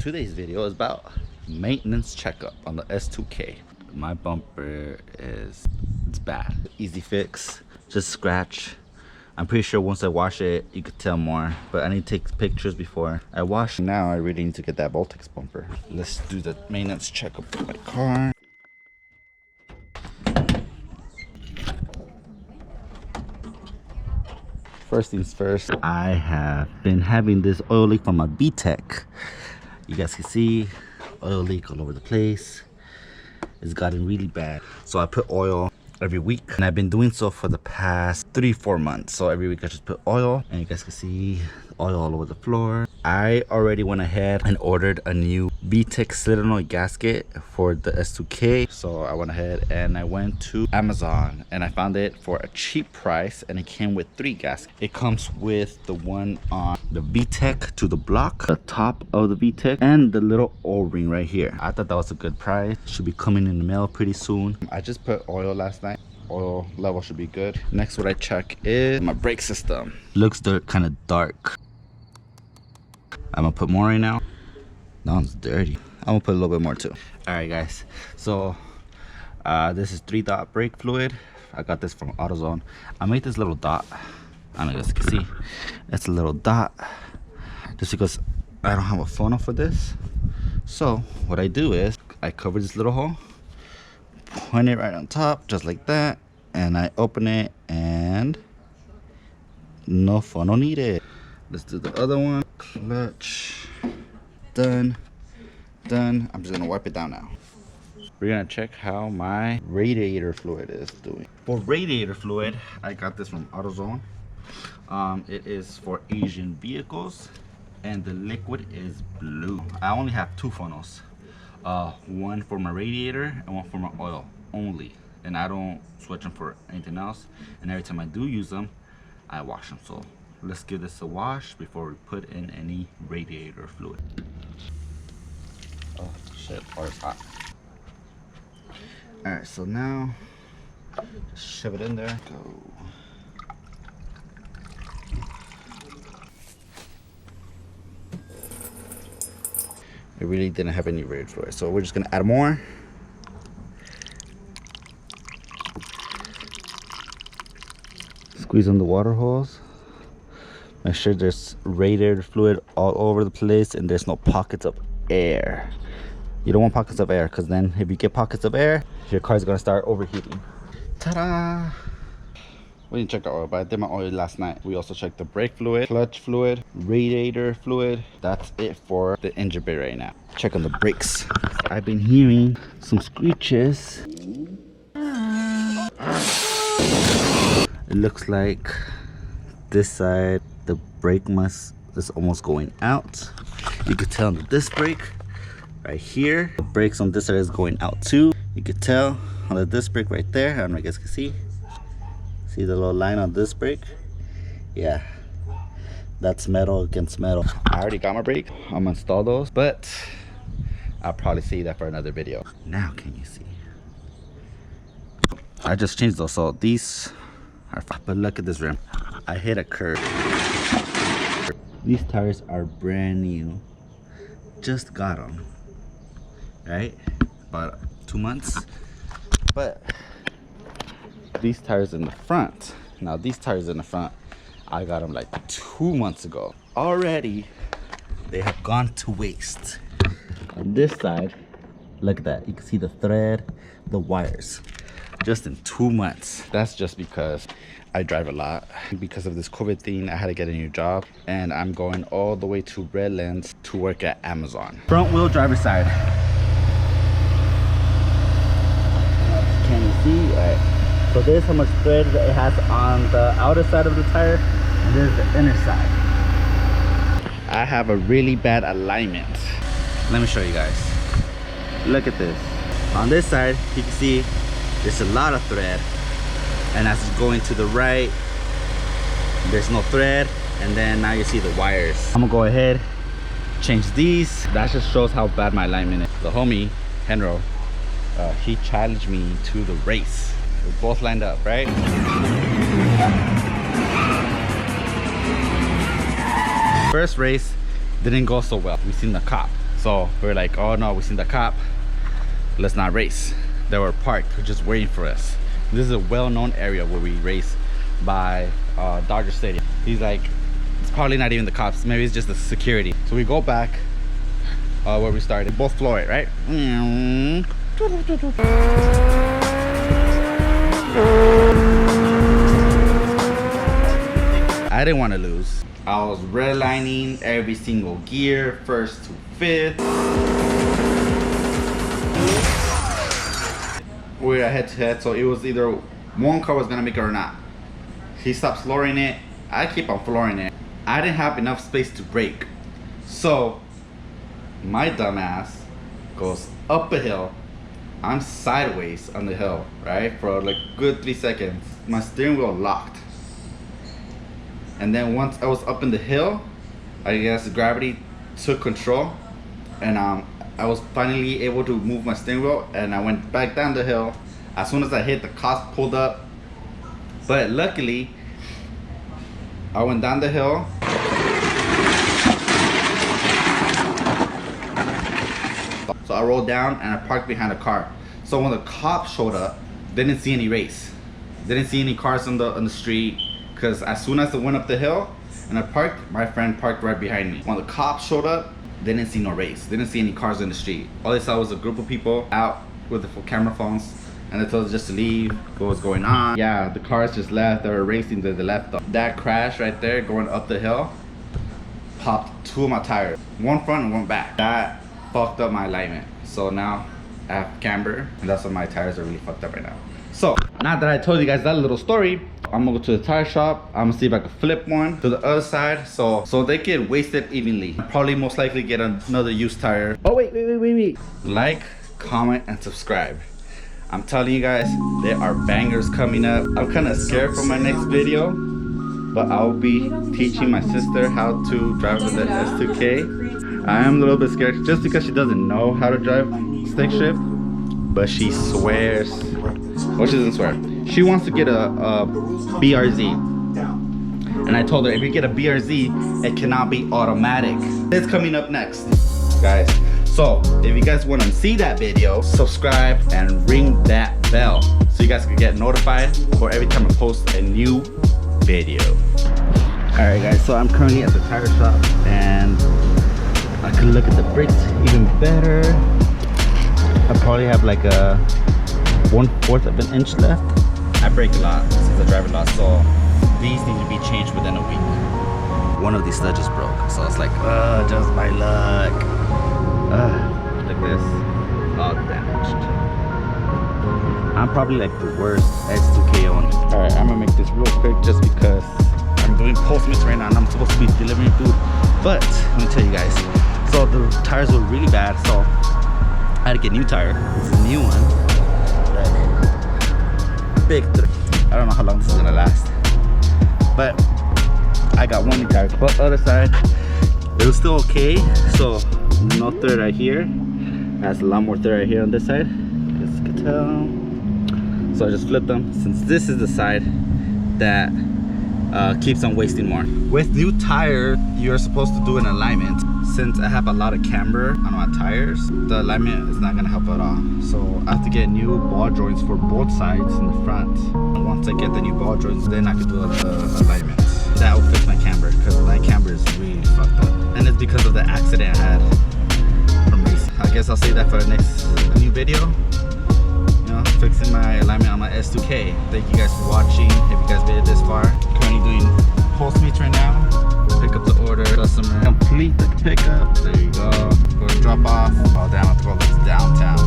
Today's video is about maintenance checkup on the S2K. My bumper it's bad. Easy fix, just scratch. I'm pretty sure once I wash it, you could tell more, but I need to take pictures before I wash. Now I really need to get that Voltex bumper. Let's do the maintenance checkup of my car. First things first, I have been having this oil leak from my VTEC. You guys can see oil leak all over the place. It's gotten really bad. So I put oil every week, and I've been doing so for the past 3-4 months. So every week I just put oil, and you guys can see oil all over the floor. I already went ahead and ordered a new VTEC solenoid gasket for the S2K. So I went ahead and I went to Amazon and I found it for a cheap price, and it came with 3 gaskets. It comes with the one on the VTEC to the block, the top of the VTEC, and the little O-ring right here. I thought that was a good price. Should be coming in the mail pretty soon. I just put oil last night. Oil level should be good. Next, what I check is my brake system. Looks kind of dark. I'm gonna put more right now. That one's dirty. I'm gonna put a little bit more too. All right, guys. So this is 3-dot brake fluid. I got this from AutoZone. I made this little dot. I don't know if you can see. It's a little dot, just because I don't have a funnel for this. So what I do is I cover this little hole, point it right on top, just like that, and I open it, and no funnel needed. Let's do the other one. Clutch. Done. I'm just gonna wipe it down now. We're gonna check how my radiator fluid is doing. For radiator fluid, I got this from AutoZone. It is for Asian vehicles, and the liquid is blue. I only have 2 funnels. One for my radiator and one for my oil only. And I don't switch them for anything else. And every time I do use them, I wash them. So let's give this a wash before we put in any radiator fluid. Oh shit, oil's hot. Alright, so now just shove it in there. Go. It really didn't have any radiator fluid, so we're just gonna add more. Squeeze on the water hose. Make sure there's radiator fluid all over the place and there's no pockets of air. You don't want pockets of air, because then if you get pockets of air, your car's gonna start overheating. Ta-da! We didn't check the oil, but I did my oil last night. We also checked the brake fluid, clutch fluid, radiator fluid. That's it for the engine bay right now. Check on the brakes. I've been hearing some screeches. It looks like this side, the brake is almost going out. You could tell on the disc brake right here. The brakes on this side is going out too. You could tell on the disc brake right there. I don't know if you guys can see. See the little line on this brake? Yeah, that's metal against metal. I already got my brake. I'm gonna install those, but I'll probably see that for another video. Now can you see? I just changed those, so these are fine. But look at this rim. I hit a curb. These tires are brand new. Just got them. Right? About 2 months. But these tires in the front. Now these tires in the front, I got them like 2 months ago. Already, they have gone to waste. On this side, look at that. You can see the thread, the wires. Just in 2 months. That's just because I drive a lot. Because of this COVID thing, I had to get a new job, and I'm going all the way to Redlands to work at Amazon. Front wheel driver side. Can you see? All right. So this is how much thread it has on the outer side of the tire, and this is the inner side. I have a really bad alignment. Let me show you guys. Look at this. On this side, you can see there's a lot of thread, and as it's going to the right, there's no thread, and then now you see the wires. I'm gonna go ahead, change these. That just shows how bad my alignment is. The homie, Henro, he challenged me to the race. We both lined up, right? First race didn't go so well. We seen the cop. So we're like, oh no, we seen the cop, let's not race. They were parked, just waiting for us. This is a well-known area where we race by Dodger Stadium. He's like, it's probably not even the cops, maybe it's just the security. So we go back where we started. Both floor it, right? I didn't want to lose. I was redlining every single gear, first to fifth. We were head to head, so it was either one car was gonna make it or not. He stops flooring it, I keep on flooring it. I didn't have enough space to brake. So my dumbass goes up a hill. I'm sideways on the hill, right? For like good 3 seconds. My steering wheel locked. And then once I was up in the hill, I guess gravity took control, and I was finally able to move my steering wheel, and I went back down the hill. As soon as I hit, the cops pulled up. But luckily, I went down the hill. So I rolled down and I parked behind a car. So when the cops showed up, they didn't see any race. They didn't see any cars on the street, because as soon as I went up the hill and I parked, my friend parked right behind me. When the cops showed up, they didn't see no race. They didn't see any cars in the street. All they saw was a group of people out with the camera phones, and they told us just to leave. What was going on? Yeah, the cars just left. They were racing to the left. That crash right there going up the hill popped 2 of my tires. One front and one back. That fucked up my alignment. So now I have camber, and that's why my tires are really fucked up right now. So now that I told you guys that little story, I'm gonna go to the tire shop. I'm gonna see if I can flip one to the other side so they get wasted evenly. Probably most likely get another used tire. Oh wait. Like, comment, and subscribe. I'm telling you guys, there are bangers coming up. I'm kind of scared for my next video, but I'll be teaching my sister how to drive with the S2K. I am a little bit scared just because she doesn't know how to drive stick shift, but she swears. Well, she doesn't swear. She wants to get a BRZ. And I told her, if you get a BRZ, it cannot be automatic. It's coming up next, guys. So if you guys want to see that video, subscribe and ring that bell so you guys can get notified for every time I post a new video. Alright guys, so I'm currently at the tire shop and I can look at the brakes even better. I probably have like a 1/4 of an inch left. I brake a lot since I drive a lot, so these need to be changed within a week. One of these studs just broke, so it's like, just my luck. Like this, all damaged. I'm probably like the worst S2K owner. Alright, I'm gonna make this real quick just because I'm doing Postmates right now and I'm supposed to be delivering food. But let me tell you guys, so the tires were really bad, so I had to get a new tire. This is a new one. Big three. I don't know how long this is gonna last, but I got one new tire. But other side, it was still okay. So no thread right here. Has a lot more thread right here on this side, as you can tell. So I just flipped them since this is the side that keeps on wasting more. With new tire, you're supposed to do an alignment. Since I have a lot of camber on my tires, the alignment is not gonna help at all. So I have to get new ball joints for both sides in the front. And once I get the new ball joints, then I can do the alignment. That will fix my camber, because my camber is really fucked up. And it's because of the accident I had from racing. I guess I'll save that for the next new video. You know, fixing my alignment on my S2K. Thank you guys for watching. If you guys made it this far, currently doing Postmates right now. Pick up the order, customer complete the pickup. There you go. Go to drop off. Oh damn, I have to go to downtown.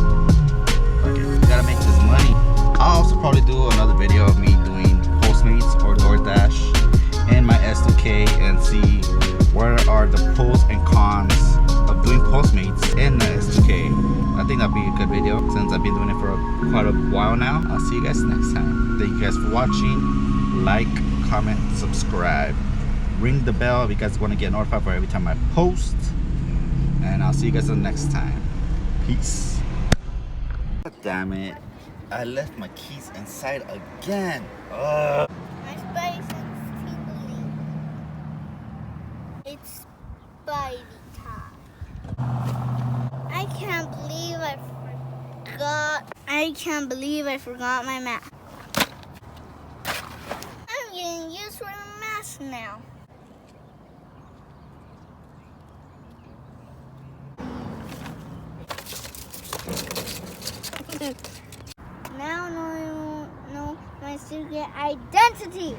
Okay, we gotta make this money. I'll also probably do another video of me doing Postmates or DoorDash in my S2K and see what are the pros and cons of doing Postmates in the S2K. I think that'd be a good video since I've been doing it for quite a while now. I'll see you guys next time. Thank you guys for watching. Like, comment, subscribe. Ring the bell if you guys want to get notified for every time I post. And I'll see you guys the next time. Peace. God damn it. I left my keys inside again. My space is tingling. It's Spidey time. I can't believe I forgot my mask. I'm getting used to the mask now. Now I won't know my secret identity.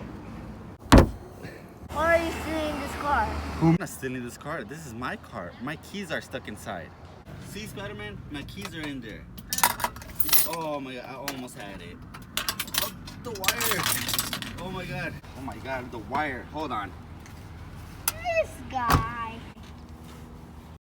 Or are you stealing this car? I'm not stealing this car. This is my car. My keys are stuck inside. See, Spider-Man? My keys are in there. Oh my god, I almost had it. Oh, the wire. Oh my god. Oh my god, the wire. Hold on. This guy.